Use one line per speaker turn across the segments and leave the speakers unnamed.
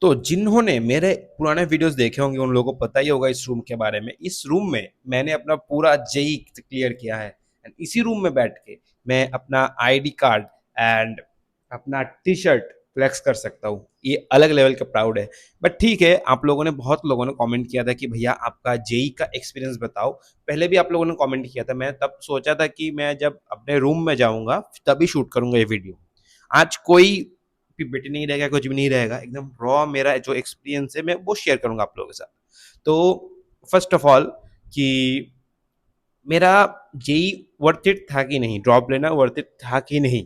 तो जिन्होंने मेरे पुराने वीडियोस देखे होंगे उन लोगों को पता ही होगा इस रूम के बारे में। इस रूम में मैंने अपना पूरा जेई क्लियर किया है एंड इसी रूम में बैठ के मैं अपना आईडी कार्ड एंड अपना टी शर्ट फ्लेक्स कर सकता हूँ। ये अलग लेवल का प्राउड है। बट ठीक है, आप लोगों ने बहुत लोगों ने कमेंट किया था कि भैया आपका जेई का एक्सपीरियंस बताओ। पहले भी आप लोगों ने कमेंट किया था, मैं तब सोचा था कि मैं जब अपने रूम में जाऊंगा तभी शूट करूंगा ये वीडियो। आज कोई पीपीटी नहीं रहेगा, कुछ भी नहीं रहेगा, एकदम रॉ मेरा जो एक्सपीरियंस है मैं वो शेयर करूंगा आप लोगों के साथ। तो फर्स्ट ऑफ ऑल कि मेरा जेई वर्थ इट था कि नहीं, ड्रॉप लेना वर्थ इट था कि नहीं।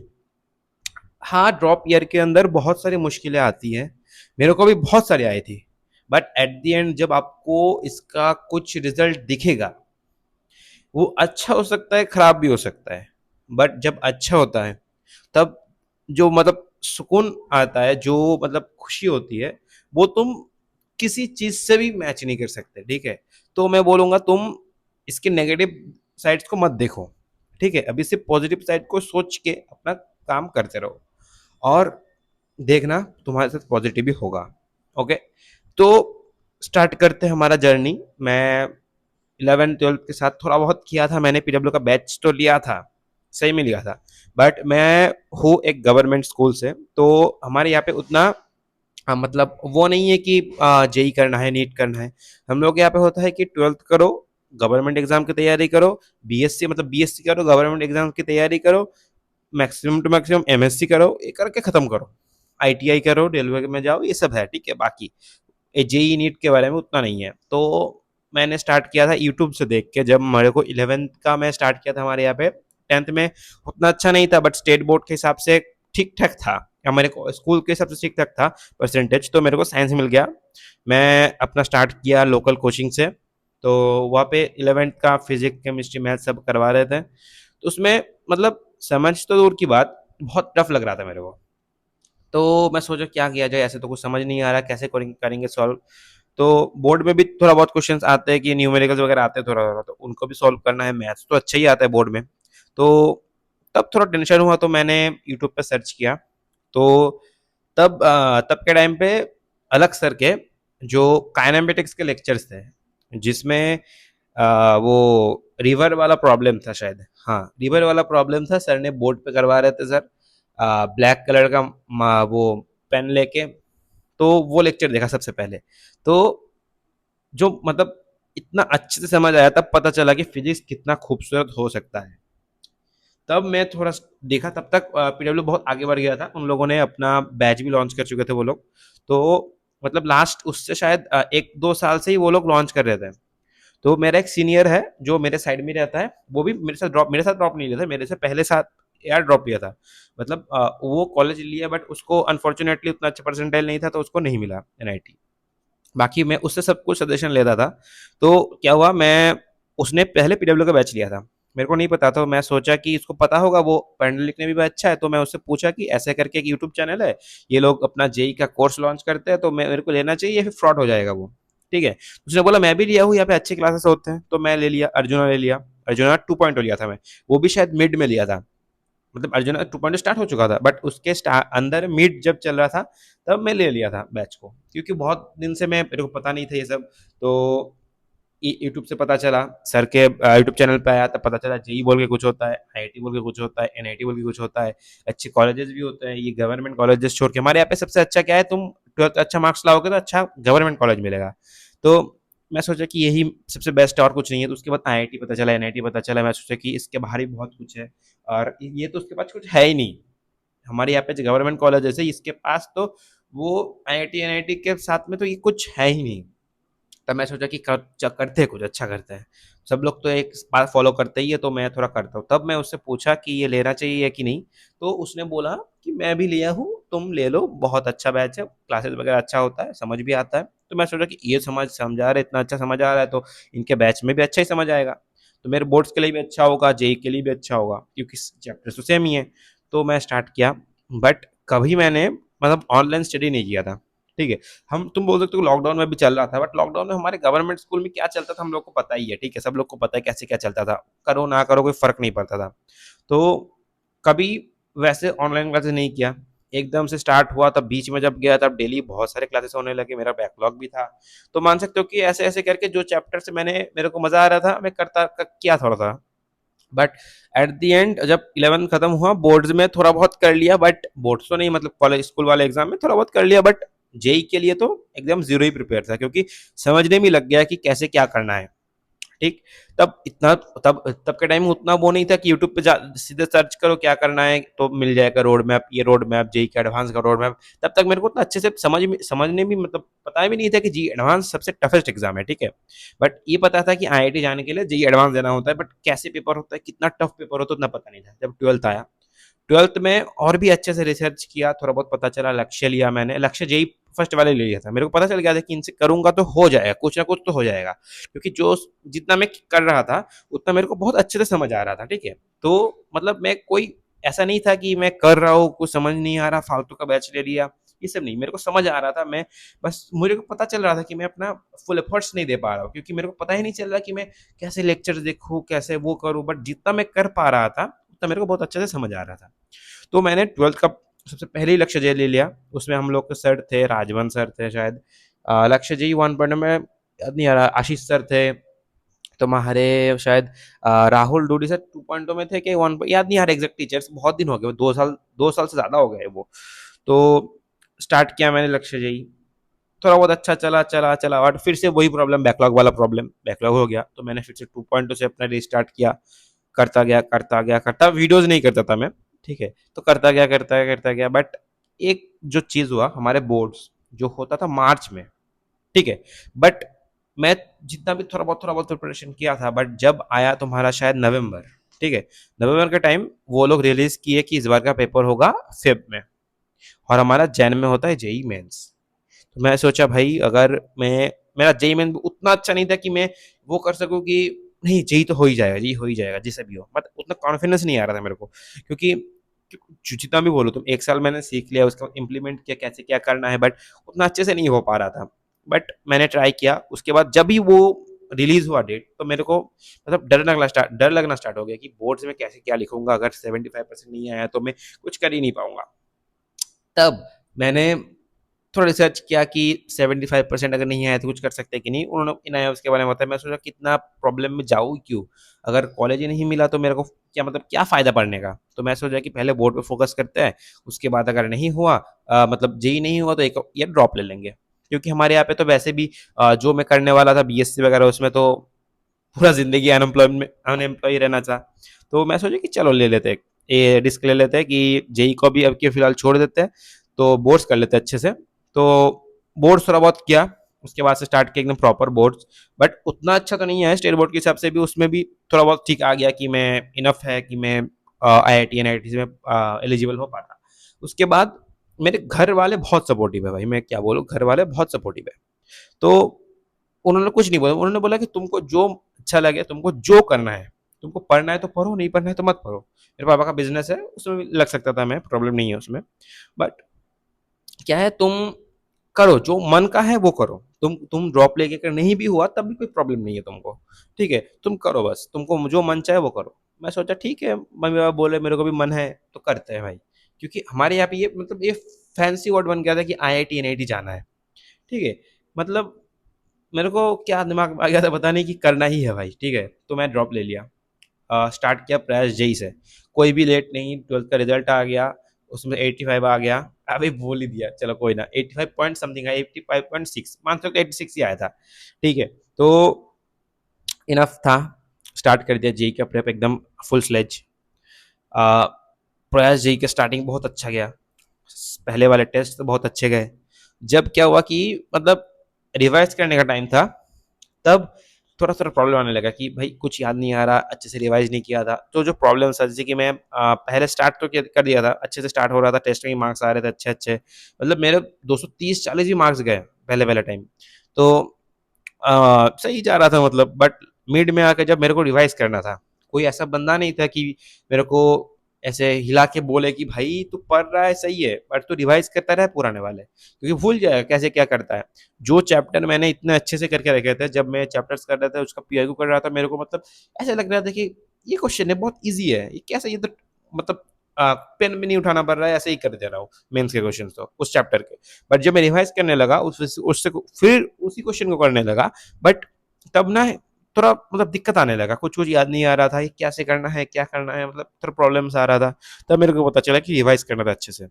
हाँ, ड्रॉप ईयर के अंदर बहुत सारी मुश्किलें आती हैं, मेरे को भी बहुत सारी आई थी। बट एट द एंड जब आपको इसका कुछ रिजल्ट दिखेगा, वो अच्छा हो सकता है, खराब भी हो सकता है। बट जब अच्छा होता है तब जो मतलब सुकून आता है, जो मतलब खुशी होती है, वो तुम किसी चीज से भी मैच नहीं कर सकते। ठीक है, तो मैं बोलूंगा तुम इसके नेगेटिव साइड्स को मत देखो। ठीक है, अभी सिर्फ पॉजिटिव साइड को सोच के अपना काम करते रहो और देखना तुम्हारे साथ पॉजिटिव भी होगा। ओके, तो स्टार्ट करते हैं हमारा जर्नी। मैं 11th 12th के साथ थोड़ा बहुत किया था, मैंने पीडब्ल्यू का बैच तो लिया था, सही में लिया था। बट मैं हूँ एक गवर्नमेंट स्कूल से, तो हमारे यहाँ पे उतना मतलब वो नहीं है कि जेई करना है, नीट करना है। हम लोग यहाँ पे होता है कि 12th करो, गवर्नमेंट एग्जाम की तैयारी करो, बीएससी मतलब बीएससी करो, गवर्नमेंट एग्जाम की तैयारी करो, मैक्सिमम टू मैक्सिमम एमएससी करो, ये करके खत्म करो, आईटीआई करो, रेलवे में जाओ, ये सब है। ठीक है, बाकी जेई नीट के बारे में उतना नहीं है। तो मैंने स्टार्ट किया था यूट्यूब से देख के। जब मेरे को 11th का मैं स्टार्ट किया था हमारे यहाँ पे, 10th में उतना अच्छा नहीं था, बट स्टेट बोर्ड के हिसाब से ठीक ठाक था, हमारे को स्कूल के हिसाब से ठीक ठाक था परसेंटेज, तो मेरे को साइंस मिल गया। मैं अपना स्टार्ट किया लोकल कोचिंग से। तो वहाँ पे 11th का फिजिक्स केमिस्ट्री मैथ सब करवा रहे थे, तो उसमें मतलब समझ तो दूर की बात, बहुत टफ लग रहा था मेरे को। तो मैं सोचा क्या किया जाए, ऐसे तो कुछ समझ नहीं आ रहा, कैसे करेंगे सॉल्व। तो बोर्ड में भी थोड़ा बहुत क्वेश्चंस आते हैं कि न्यूमेरिकल्स वगैरह आते हैं थोड़ा थोड़ा, तो उनको भी सॉल्व करना है। मैथ्स तो अच्छा ही आता है बोर्ड में। तो तब थोड़ा टेंशन हुआ, तो मैंने यूट्यूब पे सर्च किया। तो तब के टाइम पे अलग सर के जो काइनेमेटिक्स के लेक्चर्स थे, जिसमें वो रिवर वाला प्रॉब्लम था शायद, हाँ रिवर वाला प्रॉब्लम था, सर ने बोर्ड पे करवा रहे थे सर, ब्लैक कलर का वो पेन लेके। तो वो लेक्चर देखा सबसे पहले। तो जो मतलब इतना अच्छे से समझ आया, तब पता चला कि फिजिक्स कितना खूबसूरत हो सकता है। तब मैं थोड़ा देखा, तब तक पीडब्ल्यू बहुत आगे बढ़ गया था, उन लोगों ने अपना बैच भी लॉन्च कर चुके थे वो लोग। तो मतलब लास्ट उससे शायद 1-2 साल से ही वो लोग लॉन्च कर रहे थे। तो मेरा एक सीनियर है जो मेरे साइड में रहता है, वो भी मेरे साथ ड्रॉप नहीं लिया था, मेरे से पहले साथ यार ड्रॉप लिया था। मतलब वो कॉलेज लिया, बट उसको अनफॉर्चुनेटली उतना अच्छा परसेंटाइल नहीं था, तो उसको नहीं मिला एनआईटी। बाकी मैं उससे सब कुछ सजेशन लेता था। तो क्या हुआ, मैं उसने पहले पीडब्ल्यू का बैच लिया था, मेरे को नहीं पता था। मैं सोचा कि इसको पता होगा, वो पढ़ने लिखने में भी अच्छा है, तो मैं उससे पूछा कि ऐसे करके एक यूट्यूब चैनल है, ये लोग अपना जेई का कोर्स लॉन्च करते हैं, तो मेरे को लेना चाहिए या फिर फ्रॉड हो जाएगा वो। ठीक है, उसने बोला मैं भी लिया हूँ, यहाँ पे अच्छे क्लासेस होते हैं, तो मैं ले लिया, अर्जुना ले लिया। अर्जुना 2.0 लिया था मैं, वो भी शायद मिड में लिया था। मतलब अर्जुन 2.0 स्टार्ट हो चुका था, बट उसके अंदर मिड जब चल रहा था, तब मैं ले लिया था बैच को, क्योंकि बहुत दिन से मैं मेरे को पता नहीं था ये सब। तो यूट्यूब से पता चला, सर के यूट्यूब चैनल पे आया, तब पता चला जेई बोल के कुछ होता है, आईआईटी बोल के कुछ होता है, एनआईटी बोल के कुछ होता है, अच्छे कॉलेजेस भी होते हैं। ये गवर्नमेंट कॉलेजेस छोड़ के हमारे यहाँ पे सबसे अच्छा क्या है, तुम 12th अच्छा मार्क्स लाओगे तो अच्छा गवर्नमेंट कॉलेज मिलेगा। तो मैं सोचा कि यही सबसे बेस्ट है और कुछ नहीं है। तो उसके बाद आईआईटी पता चला, एनआईटी पता चला, मैं सोचा कि इसके बाहर ही बहुत कुछ है, और ये तो उसके पास कुछ है ही नहीं। हमारे यहाँ पे जो गवर्नमेंट कॉलेज है इसके पास, तो वो आईआईटी एनआईटी के साथ में तो ये कुछ है ही नहीं। तब मैं सोचा कि करते कुछ अच्छा करते हैं, सब लोग तो एक बात फॉलो करते ही है, तो मैं थोड़ा करता हूँ। तब मैं उससे पूछा कि ये लेना चाहिए कि नहीं, तो उसने बोला कि मैं भी लिया हूँ, तुम ले लो, बहुत अच्छा बैच है, क्लासेस वगैरह अच्छा होता है, समझ भी आता है। तो मैं सोचा कि ये समझा रहे, इतना अच्छा समझ आ रहा है, तो इनके बैच में भी अच्छा ही समझ आएगा, तो मेरे बोर्ड्स के लिए भी अच्छा होगा, जेई के लिए भी अच्छा होगा, क्योंकि चैप्टर तो सेम ही है। तो मैं स्टार्ट किया, बट कभी मैंने मतलब ऑनलाइन स्टडी नहीं किया था। ठीक है, हम तुम बोल सकते हो लॉकडाउन में भी चल रहा था, बट लॉकडाउन में हमारे गवर्नमेंट स्कूल में क्या चलता था हम लोग को पता ही है। ठीक है, सब लोग को पता है कैसे क्या चलता था, करो ना करो कोई फर्क नहीं पड़ता था। तो कभी वैसे ऑनलाइन क्लासेस नहीं किया, एकदम से स्टार्ट हुआ, तब बीच में जब गया तब डेली बहुत सारे क्लासेस होने लगे, मेरा बैकलॉग भी था। तो मान सकते हो कि ऐसे-ऐसे करके जो चैप्टर से मेरे को मज़ा आ रहा था, मैं करता क किया थोड़ा था। बट एट द एंड जब 11th खत्म हुआ, बोर्ड्स में थोड़ा बहुत कर लिया, बट बोर्ड्स तो नहीं, मतलब कॉलेज स्कूल वाले एग्जाम में थोड़ा बहुत कर लिया, बट जेई के लिए तो एकदम जीरो ही प्रिपेयर था, क्योंकि समझने में लग गया कि कैसे क्या करना है। ठीक। तब इतना तब तब के टाइम में उतना वो नहीं था कि यूट्यूब पे सीधे सर्च करो क्या करना है तो मिल जाएगा रोड मैप, ये रोड मैप जेई का एडवांस का रोड मैप। तब तक मेरे को उतना अच्छे से समझने भी, मतलब पता भी नहीं था कि जी एडवांस सबसे टफेस्ट एग्जाम है, ठीक है। बट ये पता था कि आईआईटी जाने के लिए जेई एडवांस देना होता है, बट कैसे पेपर होता है, कितना टफ पेपर होता है, उतना पता नहीं था। जब 12th आया, 12th में और भी अच्छे से रिसर्च किया, थोड़ा बहुत पता चला, लक्ष्य लिया मैंने, लक्ष्य जेई फर्स्ट वाले ले लिया था। मेरे को पता चल गया था कि इनसे करूंगा तो हो जाएगा, कुछ ना कुछ तो हो जाएगा, क्योंकि जो जितना मैं कर रहा था उतना मेरे को बहुत अच्छे से समझ आ रहा था, ठीक है। तो मतलब मैं कोई ऐसा नहीं था कि मैं कर रहा हूँ कुछ समझ नहीं आ रहा, फालतू का बैच ले लिया, ये सब नहीं, मेरे को समझ आ रहा था। मैं बस मुझे को पता चल रहा था कि मैं अपना फुल एफर्ट्स नहीं दे पा रहा हूँ, क्योंकि मेरे को पता ही नहीं चल रहा कि मैं कैसे लेक्चर देखूँ, कैसे वो करूँ, बट जितना मैं कर पा रहा था उतना मेरे को बहुत अच्छे से समझ आ रहा था। तो मैंने 12th का सबसे पहले ही लक्ष्य जय ले लिया। उसमें हम लोग के सर थे, राजवंत सर थे शायद, लक्ष्य जी 1 में याद नहीं आ रहा, आशीष सर थे, तुम्हारे शायद राहुल डूडी सर 2 में थे कि 1, याद नहीं आ रहा एग्जैक्ट, टीचर्स बहुत दिन हो गए, 2 साल से ज़्यादा हो गए वो। तो स्टार्ट किया मैंने लक्ष्य जयी, थोड़ा बहुत अच्छा चला चला चला, और फिर से वही प्रॉब्लम, बैकलॉग वाला प्रॉब्लम, बैकलॉग हो गया। तो मैंने फिर से 2.2 से अपना रिस्टार्ट किया, करता गया करता गया करता, वीडियोज नहीं करता था मैं, ठीक है। तो करता गया, बट एक जो चीज़ हुआ, हमारे बोर्ड्स जो होता था मार्च में, ठीक है। बट मैं जितना भी थोड़ा बहुत प्रिपरेशन किया था, बट जब आया तुम्हारा शायद नवंबर, ठीक है, नवंबर के टाइम वो लोग रिलीज किए कि इस बार का पेपर होगा फेब में, और हमारा जैन में होता है जेई मेंस। तो मैं सोचा भाई, अगर मैं, मेरा जेई मेन उतना अच्छा नहीं था कि मैं वो कर सकूं कि नहीं जेई तो हो ही जाएगा, जी हो ही जाएगा, जैसे भी हो, मतलब उतना कॉन्फिडेंस नहीं आ रहा था मेरे को, क्योंकि जितना भी बोलो तुम, 1 साल मैंने सीख लिया, उसका इम्प्लीमेंट किया कैसे क्या करना है, बट उतना अच्छे से नहीं हो पा रहा था। बट मैंने ट्राई किया, उसके बाद जब भी वो रिलीज हुआ डेट, तो मेरे को मतलब डर लगना स्टार्ट हो गया कि बोर्ड्स में कैसे क्या लिखूंगा, अगर 75% नहीं आया तो मैं कुछ कर ही नहीं पाऊंगा। तब मैंने थोड़ा रिसर्च किया कि 75% अगर नहीं आया तो कुछ कर सकते हैं कि नहीं, उन्होंने इनाया उसके बारे में बताया। मैं सोचा कितना प्रॉब्लम में जाऊँ क्यों, अगर कॉलेज ही नहीं मिला तो मेरे को क्या, मतलब क्या फ़ायदा पढ़ने का। तो मैं सोचा कि पहले बोर्ड पे फोकस करते हैं, उसके बाद अगर नहीं हुआ, मतलब जेई नहीं हुआ, तो एक ईयर ड्रॉप ले लेंगे, क्योंकि हमारे यहाँ पे तो वैसे भी जो मैं करने वाला था बीएससी वगैरह, उसमें तो पूरा ज़िंदगी अनएम्प्लॉयमेंट अनएम्प्लॉय रहना था। तो मैं सोचा कि चलो ले लेते हैं, ये रिस्क ले लेते हैं कि जेई को भी अब के फिलहाल छोड़ देते हैं, तो बोर्ड्स कर लेते हैं अच्छे से। तो बोर्ड्स थोड़ा बहुत किया, उसके बाद से स्टार्ट किया एकदम प्रॉपर बोर्ड्स, बट उतना अच्छा तो नहीं है स्टेट बोर्ड के हिसाब से भी, उसमें भी थोड़ा बहुत ठीक आ गया कि मैं इनफ है कि मैं आईआईटी एनआईटी में एलिजिबल हो पाता। उसके बाद मेरे घर वाले बहुत सपोर्टिव है भाई, मैं क्या बोलूँ, घर वाले बहुत सपोर्टिव है। तो उन्होंने कुछ नहीं बोला, उन्होंने बोला कि तुमको जो अच्छा लगे, तुमको जो करना है, तुमको पढ़ना है तो पढ़ो, नहीं पढ़ना है तो मत पढ़ो। मेरे पापा का बिजनेस है, उसमें भी लग सकता था मैं, प्रॉब्लम नहीं है उसमें। बट क्या है, तुम करो जो मन का है वो करो, तुम ड्रॉप लेके कर नहीं भी हुआ तब भी कोई प्रॉब्लम नहीं है तुमको, ठीक है। तुम करो, बस तुमको जो मन चाहे वो करो। मैं सोचा ठीक है, मम्मी पापा बोले, मेरे को भी मन है तो करते हैं भाई, क्योंकि हमारे यहाँ पे ये, मतलब ये फैंसी वर्ड बन गया था कि आईआईटी एनआईटी जाना है, ठीक है। मतलब मेरे को क्या दिमाग में आ गया था पता नहीं, कि करना ही है भाई, ठीक है। तो मैं ड्रॉप ले लिया, स्टार्ट किया प्रयास जेई से, कोई भी लेट नहीं, 12th का रिजल्ट आ गया, उसमें 85 आ गया। अभी बोल ही दिया, चलो कोई ना, 85 पॉइंट समथिंग है, 85.6 मान सकते हो, 86 ही आया था, ठीक है। तो इनफ था, स्टार्ट कर दिया जेई का प्रेप एकदम फुल स्लेज। प्रयास जेई का स्टार्टिंग बहुत अच्छा गया, पहले वाले टेस्ट तो बहुत अच्छे गए। जब क्या हुआ कि मतलब रिवाइज करने का टाइम था, तब थोड़ा थोड़ा प्रॉब्लम आने लगा कि भाई कुछ याद नहीं आ रहा, अच्छे से रिवाइज नहीं किया था। तो जो प्रॉब्लम था, जैसे कि मैं पहले स्टार्ट तो कर दिया था, अच्छे से स्टार्ट हो रहा था, टेस्ट में मार्क्स आ रहे थे अच्छे अच्छे, मतलब मेरे 230-40 भी मार्क्स गए पहले पहले टाइम। तो सही जा रहा था, मतलब बट मिड में आकर जब मेरे को रिवाइज करना था, कोई ऐसा बंदा नहीं था कि मेरे को ऐसे हिला के बोले कि भाई तू पढ़ रहा है सही है, बट तू रिवाइज करता रहे पुराने वाले, क्योंकि भूल जाएगा कैसे क्या करता है। जो चैप्टर मैंने इतने अच्छे से करके रखे थे, जब मैं चैप्टर्स कर रहा था, उसका पीआईक्यू कर रहा था, मेरे को मतलब ऐसा लग रहा था कि ये क्वेश्चन है बहुत ईजी है, ये कैसे, ये तो मतलब पेन भी नहीं उठाना पड़ रहा है, ऐसे ही कर दे रहा हूँ मेंस के क्वेश्चन तो उस चैप्टर के। बट जब मैं रिवाइज करने लगा उससे फिर उसी क्वेश्चन को करने लगा, बट तब ना थोड़ा मतलब दिक्कत आने लगा, कुछ कुछ याद नहीं आ रहा था, ये कैसे करना है क्या करना है, मतलब थोड़ा प्रॉब्लम्स आ रहा था। तब मेरे को पता चला कि रिवाइज करना था अच्छे से।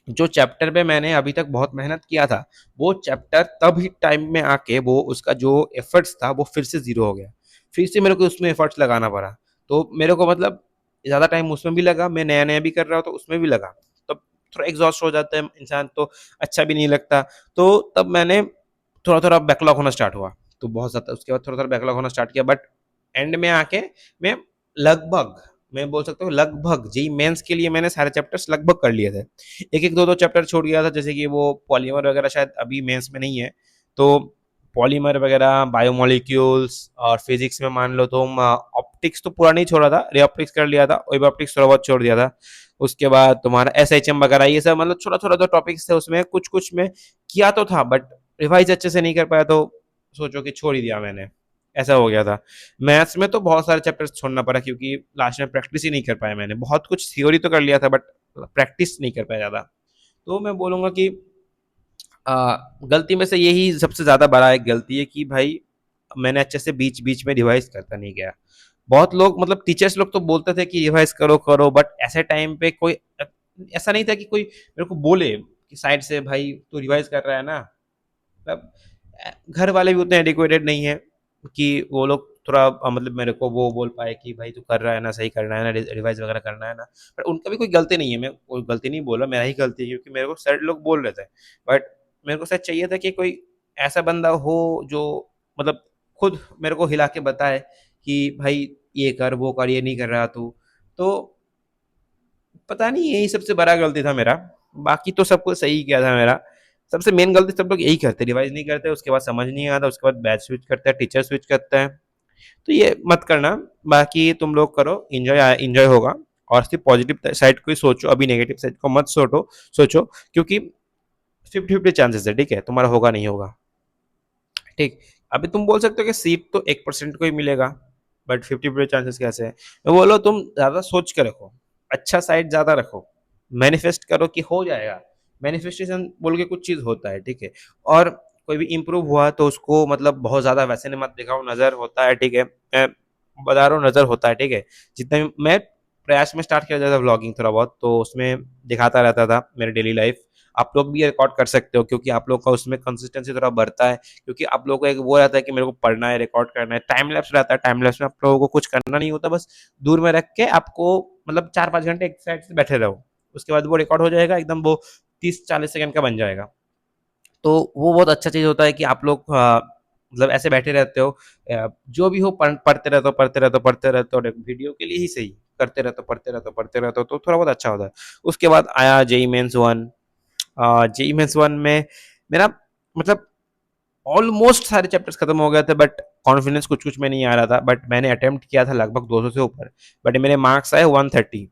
जो चैप्टर पे मैंने अभी तक बहुत मेहनत किया था, वो चैप्टर तभी टाइम में आके वो उसका जो एफर्ट्स था वो फिर से ज़ीरो हो गया। फिर से मेरे को उसमें एफर्ट्स लगाना पड़ा। तो मेरे को मतलब ज़्यादा टाइम उसमें भी लगा, मैं नया-नया भी कर रहा हूँ तो उसमें भी लगा। तब थोड़ा एग्ज़ॉस्ट हो जाता है इंसान, तो अच्छा भी नहीं लगता। तो तब मैंने थोड़ा-थोड़ा बैकलॉग होना स्टार्ट हुआ। तो बहुत ज़्यादा उसके बाद थोड़ा-थोड़ा बैकलॉग होना स्टार्ट किया, बट एंड में आके मैं लगभग, मैं बोल सकता हूँ लगभग जेईई मेंस के लिए मैंने सारे चैप्टर्स लगभग कर लिए थे। एक-एक, दो-दो चैप्टर छोड़ गया था, जैसे कि वो पॉलीमर वगैरह शायद अभी मेंस में नहीं है। तो पॉलीमर वगैरह, बायोमोलिक्यूल्स और फिजिक्स में मान लो तुम ऑप्टिक्स तो पूरा नहीं छोड़ा था, रे ऑप्टिक्स कर लिया था, वेव ऑप्टिक्स थोड़ा बहुत छोड़ दिया था। उसके बाद तुम्हारा एसएचएम वगैरह ये सब मतलब छोटा-छोटा जो टॉपिक्स थे उसमें कुछ-कुछ में किया तो था, बट रिवाइज़ अच्छे से नहीं कर पाया, तो सोचो कि छोड़ ही दिया मैंने। ऐसा हो गया था। मैथ्स में तो बहुत सारे चैप्टर्स छोड़ना पड़ा क्योंकि लास्ट में प्रैक्टिस ही नहीं कर पाया मैंने। बहुत कुछ थ्योरी तो कर लिया था, बट प्रैक्टिस नहीं कर पाया ज़्यादा। तो मैं बोलूँगा कि गलती में से यही सबसे ज़्यादा बड़ा एक गलती है कि भाई मैंने अच्छे से बीच-बीच में रिवाइज़ करता नहीं गया। बहुत लोग मतलब टीचर्स लोग तो बोलते थे कि रिवाइज़ करो, करो, बट ऐसे टाइम पे कोई ऐसा नहीं था कि कोई मेरे को बोले कि साइड से भाई तू रिवाइज़ कर रहा है ना? मतलब घर वाले भी उतने एडिक्वेटेड नहीं है कि वो लोग थोड़ा मतलब मेरे को वो बोल पाए कि भाई तू कर रहा है ना, सही करना है ना, रिवाइज वगैरह करना है ना। पर उनका भी कोई गलती नहीं है, मैं कोई गलती नहीं बोल रहा, मेरा ही गलती है क्योंकि मेरे को सर लोग बोल रहे थे। बट मेरे को शायद चाहिए था कि कोई ऐसा बंदा हो जो मतलब खुद मेरे को हिला के बताए कि भाई ये कर, वो कर, ये नहीं कर रहा तू। तो पता नहीं, यही सबसे बड़ा गलती था मेरा। बाकी तो सब कुछ सही किया था मेरा। सबसे मेन गलती सब लोग यही करते हैं, रिवाइज़ नहीं करते, उसके बाद समझ नहीं आता, उसके बाद बैच स्विच करते हैं, टीचर स्विच करते हैं। तो ये मत करना, बाकी तुम लोग करो, एन्जॉय होगा। और सिर्फ़ पॉज़िटिव साइड को ही सोचो, अभी नेगेटिव साइड को मत सोचो, क्योंकि 50-50 चांसेस है, ठीक है? तुम्हारा होगा, नहीं होगा, ठीक? अभी तुम बोल सकते हो कि सीट तो 1% को ही मिलेगा, बट 50-50 चांसेस कैसे हैं? मैं बोल रहा हूँ तुम ज़्यादा सोच के रखो, अच्छा साइड ज़्यादा रखो, मैनिफेस्ट करो कि हो जाएगा। मैनिफेस्टेशन बोल के कुछ चीज़ होता है, ठीक है? और कोई भी इम्प्रूव हुआ तो उसको मतलब बहुत ज़्यादा वैसे नहीं मत दिखाओ, नज़र होता है, ठीक है? मैं बता रहा हूँ, नज़र होता है, ठीक है? जितना भी मैं प्रयास में स्टार्ट किया था व्लॉगिंग थोड़ा बहुत, तो उसमें दिखाता रहता था मेरी डेली लाइफ़। आप लोग भी रिकॉर्ड कर सकते हो क्योंकि आप लोग का उसमें कंसिस्टेंसी थोड़ा बढ़ता है, क्योंकि आप लोगों को एक वो रहता है कि मेरे को पढ़ना है, रिकॉर्ड करना है। टाइम लैप्स रहता है, टाइम लैप्स में आप लोगों को कुछ करना नहीं होता, बस दूर में रख के आपको मतलब 4-5 घंटे एक साइड से बैठे रहो। उसके बाद वो रिकॉर्ड हो जाएगा, एकदम वो 30-40 सेकंड का बन जाएगा। तो वो बहुत अच्छा चीज़ होता है कि आप लोग मतलब ऐसे बैठे रहते हो, जो भी हो पढ़ते रहते हो, पढ़ते रहते हो, पढ़ते रहते हो, और एक वीडियो के लिए ही सही, करते रहते हो, पढ़ते रहते हो, पढ़ते रहते हो, तो थोड़ा बहुत अच्छा होता है। उसके बाद आया जेईई मेंस 1। जेईई मेंस 1 में मेरा मतलब ऑलमोस्ट सारे चैप्टर्स खत्म हो गए थे, बट कॉन्फिडेंस कुछ-कुछ में नहीं आ रहा था, बट मैंने अटेम्प्ट किया था लगभग 200 से ऊपर, बट मेरे मार्क्स आए 130,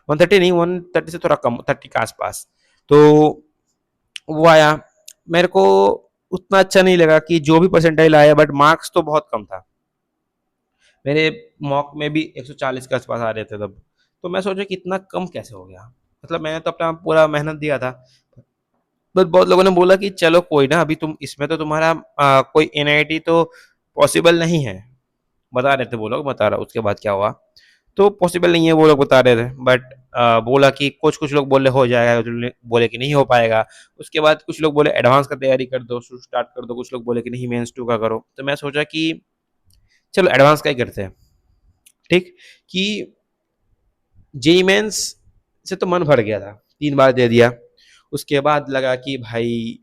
130 नहीं, 130 से थोड़ा कम, 30 के आसपास। तो वो आया, मेरे को उतना अच्छा नहीं लगा कि जो भी परसेंटाइल आया, बट मार्क्स तो बहुत कम था। मेरे मॉक में भी 140 के आसपास आ रहे थे तब। तो मैं सोचा कि इतना कम कैसे हो गया? मतलब मैंने तो अपना पूरा मेहनत दिया था। बट बहुत लोगों ने बोला कि चलो कोई ना, अभी तुम इसमें तो तुम्हारा कोई एनआईटी तो पॉसिबल नहीं है। बता रहे थे वो लोग, बता रहा उसके बाद क्या हुआ। तो पॉसिबल नहीं है वो लोग बता रहे थे, बट बोला कि कुछ-कुछ लोग बोले हो जाएगा, कुछ लोग बोले कि नहीं हो पाएगा। उसके बाद कुछ लोग बोले एडवांस का तैयारी कर दो, स्टार्ट कर दो, कुछ लोग बोले कि नहीं मेंस 2 का करो। तो मैं सोचा कि चलो एडवांस का ही करते हैं, ठीक? कि जेईई मेंस से तो मन भर गया था, 3 बार दे दिया। उसके बाद लगा कि भाई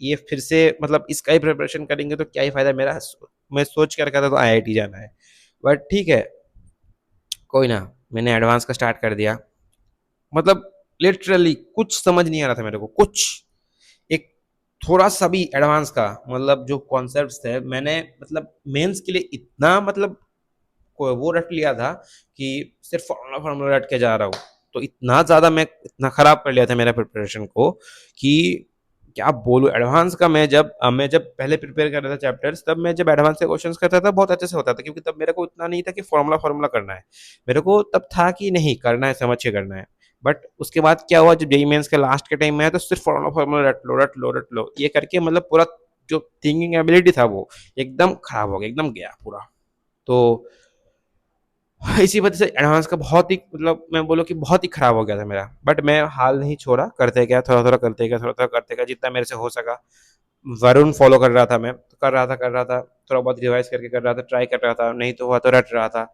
ये फिर से मतलब इसका ही प्रिपरेशन करेंगे तो क्या ही फ़ायदा मेरा। मैं सोच के रखा था तो आईआईटी जाना है। बट ठीक है, कोई ना, मैंने एडवांस का स्टार्ट कर दिया। मतलब लिटरली कुछ समझ नहीं आ रहा था मेरे को, कुछ। एक थोड़ा-सा भी एडवांस का मतलब जो कॉन्सेप्ट्स थे, मैंने मतलब मेंस के लिए इतना मतलब को वो रट लिया था कि सिर्फ फ़ॉर्मूला-फ़ॉर्मूला रट के जा रहा हूँ। तो इतना ज़्यादा मैं इतना ख़राब कर लिया था मेरा प्रिपरेशन को कि क्या बोलूँ, एडवांस का मैं जब पहले प्रिपेयर कर रहा था चैप्टर्स, तब मैं जब एडवांस के क्वेश्चंस करता था बहुत अच्छे से होता था, क्योंकि तब मेरे को इतना नहीं था कि फॉर्मूला फॉर्मूला करना है। मेरे को तब था कि नहीं करना है, समझ के करना है। बट उसके बाद क्या हुआ, जब जेईई मेंस के लास्ट के टाइम में आया तो सिर्फ फॉर्मूला फॉर्मूला रट लो रट लो रट लो, ये करके मतलब पूरा जो थिंकिंग एबिलिटी था वो एकदम खराब हो गया, एकदम गया पूरा। तो इसी वजह से एडवांस का बहुत ही मतलब मैं बोलूँ कि बहुत ही खराब हो गया था मेरा। बट मैं हाल नहीं छोड़ा, करते गया, थोड़ा थोड़ा करते गया, थोड़ा थोड़ा करते गया, जितना मेरे से हो सका। वरुण फॉलो कर रहा था मैं, तो कर रहा था, थोड़ा बहुत रिवाइज करके कर रहा था, ट्राई कर रहा था, नहीं तो हुआ तो रट रहा था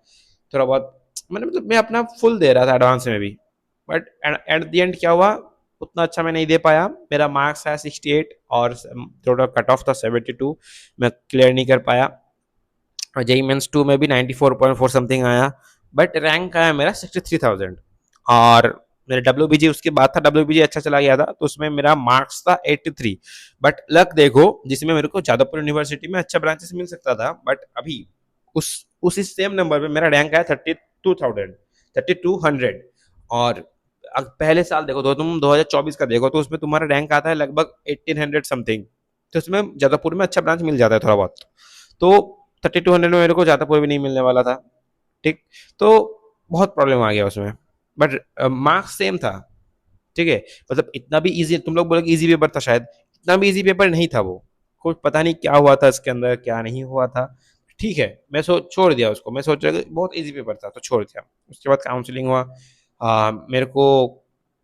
थोड़ा बहुत। मैंने मतलब मैं अपना फुल दे रहा था एडवांस में भी। बट एट द एंड क्या हुआ, उतना अच्छा मैं नहीं दे पाया। मेरा मार्क्स है 68 और थोड़ा कट ऑफ था 72, मैं क्लियर नहीं कर पाया। और जेई मेंस 2 में भी 94.4 समथिंग आया, बट रैंक आया मेरा 63,000। और मेरा डब्ल्यू उसके बाद था, डब्ल्यू अच्छा चला गया था, तो उसमें मेरा मार्क्स था 83। बट लक देखो, जिसमें मेरे को जादवपुर यूनिवर्सिटी में अच्छा ब्रांचेस मिल सकता था, बट अभी उस उसी सेम नंबर पे मेरा रैंक आया 32,000, 3200। और पहले साल देखो, तो तुम 2024 का देखो, तो उसमें तुम्हारा रैंक आता है लगभग 1800 समथिंग। तो उसमें जादवपुर में अच्छा ब्रांच मिल जाता है थोड़ा बहुत। तो 3200 में मेरे को जादवपुर भी नहीं मिलने वाला था। ठीक। तो बहुत प्रॉब्लम आ गया उसमें। बट मार्क्स सेम था। ठीक है। मतलब इतना भी इजी, तुम लोग बोले कि इजी पेपर था शायद, इतना भी इजी पेपर नहीं था वो। कुछ पता नहीं क्या हुआ था इसके अंदर, क्या नहीं हुआ था। ठीक है, मैं छोड़ दिया उसको, मैं सोच रहा था बहुत इजी पेपर था तो छोड़ दिया। उसके बाद काउंसलिंग हुआ। मेरे को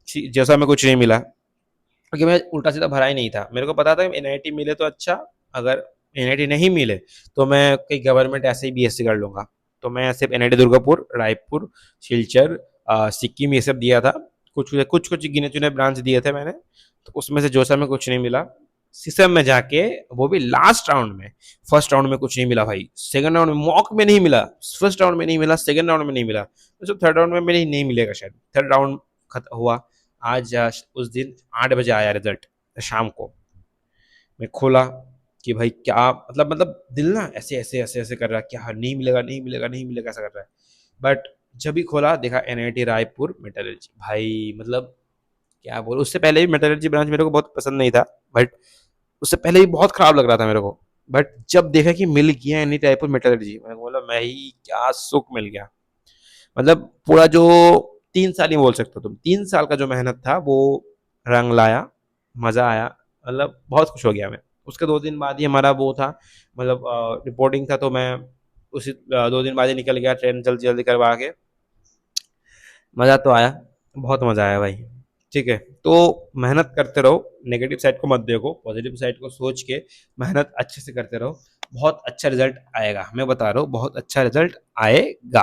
जैसा में कुछ नहीं मिला, क्योंकि मैं उल्टा सीधा भरा ही नहीं था। मेरे को पता था एनआईटी मिले तो अच्छा, अगर एनआईटी नहीं मिले तो मैं कहीं गवर्नमेंट ऐसे ही बीएससी कर लूंगा। तो मैं सिर्फ एनआईटी दुर्गापुर, रायपुर, सिलचर, सिक्किम ये सब दिया था। कुछ कुछ कुछ गिने चुने ब्रांच दिए थे मैंने, तो उसमें से जोसा में कुछ नहीं मिला। सिसम में जाके, वो भी लास्ट राउंड में, फर्स्ट राउंड में कुछ नहीं मिला भाई, सेकंड राउंड में मॉक में नहीं मिला, फर्स्ट राउंड में नहीं मिला, सेकंड राउंड में नहीं मिला, तो थर्ड राउंड में मेरे नहीं मिलेगा शायद। थर्ड राउंड हुआ आज। उस दिन 8 बजे आया रिजल्ट शाम को। मैं खोला कि भाई क्या मतलब दिल ना ऐसे ऐसे ऐसे ऐसे कर रहा है, क्या नहीं मिलेगा नहीं मिलेगा नहीं मिलेगा ऐसा कर रहा है। बट जब भी खोला देखा एनआईटी रायपुर मेटलर्जी, भाई मतलब क्या बोल, उससे पहले भी मेटलर्जी ब्रांच मेरे को बहुत पसंद नहीं था। बट उससे पहले भी बहुत खराब लग रहा था मेरे को। बट जब देखा कि मिल गया एनआईटी रायपुर मेटलर्जी, मैंने बोला मैं ही क्या सुख मिल गया। मतलब पूरा जो 3 साल ही बोल सकते हो तुम, 3 साल का जो मेहनत था वो रंग लाया, मजा आया। मतलब बहुत खुश हो गया मैं। उसके 2 दिन बाद ही हमारा वो था, मतलब रिपोर्टिंग था, तो मैं उसी 2 दिन बाद ही निकल गया ट्रेन जल्दी जल्दी करवा के। मज़ा तो आया, बहुत मज़ा आया भाई। ठीक है। तो मेहनत करते रहो, नेगेटिव साइड को मत देखो, पॉजिटिव साइड को सोच के मेहनत अच्छे से करते रहो, बहुत अच्छा रिजल्ट आएगा। मैं बता रहा हूँ बहुत अच्छा रिजल्ट आएगा।